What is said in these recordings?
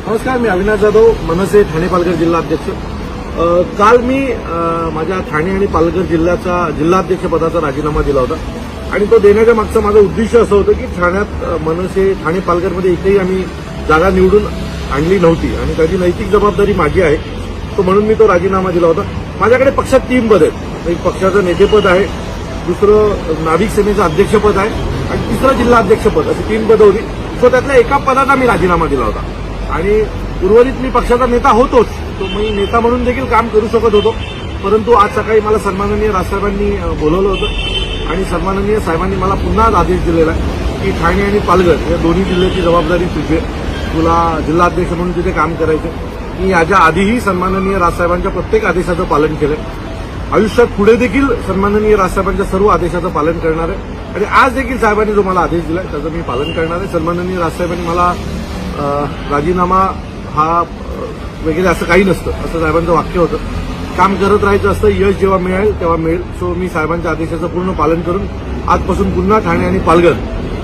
नमस्कार, मी अविनाश जाधव, मनसे ठाणे पालघर जिल्हा अध्यक्ष। काल मी माझ्या ठाणे आणि पालघर जिल्ह्याचा जिल्हाध्यक्ष पदाचा राजीनामा दिला होता आणि तो देण्याच्या मागचं माझं उद्दिष्ट असं होतं की ठाण्यात मनसे ठाणे पालघरमध्ये एकही आम्ही जागा निवडून आणली नव्हती आणि त्याची नैतिक जबाबदारी माझी आहे, तो म्हणून मी तो राजीनामा दिला होता। माझ्याकडे पक्षात 3 पद आहेत। एक पक्षाचं नेतेपद आहे, दुसरं नाभिक सेनेचं अध्यक्षपद आहे आणि तिसरं जिल्हा अध्यक्षपद, अशी 3 पदं होती। सो त्यातल्या एका पदाचा मी राजीनामा दिला होता आणि उर्वरित मी पक्षाचा नेता होतोच, तो मी नेता म्हणून देखील काम करू शकत होतो। परंतु आज सकाळी मला सन्माननीय राजसाहेबांनी बोलवलं होतं आणि सन्माननीय साहेबांनी मला पुन्हा आदेश दिलेला आहे की ठाणे आणि पालघर या दोन्ही जिल्ह्याची जबाबदारी तुझी आहे, तुला जिल्हाध्यक्ष म्हणून तिथे काम करायचं। मी याच्या आधीही सन्माननीय राजसाहेबांच्या प्रत्येक आदेशाचं पालन केलं, आयुष्यात पुढे देखील सन्माननीय राजसाहेबांच्या सर्व आदेशाचं पालन करणार आहे आणि आज देखील साहेबांनी जो मला आदेश दिला त्याचं मी पालन करणार आहे। सन्माननीय राजसाहेबांनी मला राजीनामा हा वगैरे असं काही नसतं, असं साहेबांचं वाक्य होतं। काम करत राहायचं असतं, यश जेव्हा मिळेल तेव्हा मिळेल। सो मी साहेबांच्या आदेशाचं पूर्ण पालन करून आजपासून पुन्हा ठाणे आणि पालघर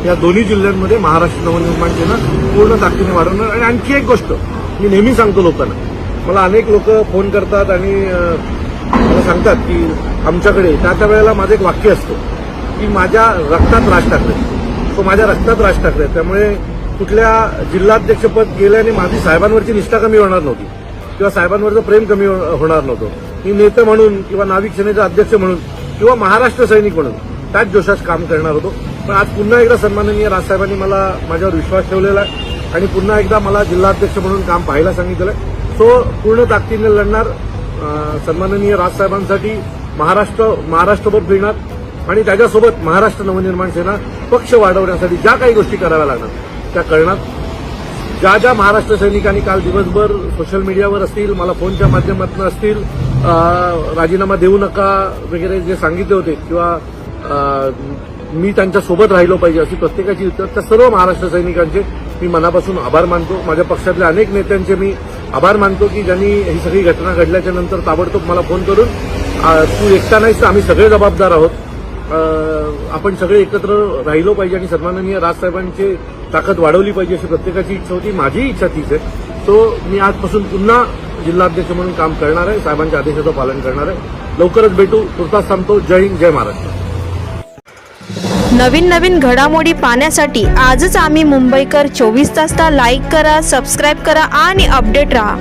या दोन्ही जिल्ह्यांमध्ये महाराष्ट्र नवनिर्माण सेना पूर्ण ताकदीने वाढवणार। आणि आणखी एक गोष्ट मी नेहमी सांगतो लोकांना, मला अनेक लोक फोन करतात आणि मला सांगतात की आमच्याकडे, त्या वेळेला माझं एक वाक्य असतं की माझ्या रक्तात राज ठाकरे, तो माझ्या रक्तात राज ठाकरे, त्यामुळे कुठल्या जिल्हाध्यक्षपद गेल्याने माझी साहेबांवरची निष्ठा कमी होणार नव्हती किंवा साहेबांवरचं प्रेम कमी होणार नव्हतं। मी नेते म्हणून किंवा नाविक सेनेचा अध्यक्ष म्हणून किंवा महाराष्ट्र सैनिक म्हणून त्याच जोशात काम करणार होतो। पण आज पुन्हा एकदा सन्माननीय राजसाहेबांनी मला माझ्यावर विश्वास ठेवलेला आहे आणि पुन्हा एकदा मला जिल्हाध्यक्ष म्हणून काम पाहायला सांगितलं आहे। सो पूर्ण ताकदीने लढणार, सन्माननीय राजसाहेबांसाठी महाराष्ट्रभर फिरणार आणि त्याच्यासोबत महाराष्ट्र नवनिर्माण सेना पक्ष वाढवण्यासाठी ज्या काही गोष्टी कराव्या लागणार त्या करणार। ज्या महाराष्ट्र सैनिकांनी काल दिवसभर सोशल मीडियावर असतील, मला फोनच्या माध्यमातून असतील, राजीनामा देऊ नका वगैरे जे सांगितले होते किंवा मी त्यांच्यासोबत राहिलो पाहिजे अशी प्रत्येकाची उत्तर, त्या सर्व महाराष्ट्र सैनिकांचे मी मनापासून आभार मानतो। माझ्या पक्षातल्या अनेक नेत्यांचे मी आभार मानतो की ज्यांनी ही सगळी घटना घडल्याच्या नंतर ताबडतोब मला फोन करून तू एकटा नाहीस, आम्ही सगळे जबाबदार आहोत, आपण सगळे एकत्र राहिलो पाहिजे आणि सन्माननीय राजसाहेबांची ताकद वाढवली पाहिजे अशी प्रत्येकाची इच्छा होती। माझी इच्छा तीच आहे। तो मी आजपासून पुन्हा जिल्हाध्यक्ष म्हणून काम करणार आहे, साहेबांच्या आदेशाचं पालन करणार आहे। लवकरच भेटू, तुर्तास थांबतो। जय हिंद, जय महाराष्ट्र। नवीन घडामोडी पाहण्यासाठी आजच आम्ही मुंबईकर 24 तासला लाईक करा, सबस्क्राईब करा आणि अपडेट रहा।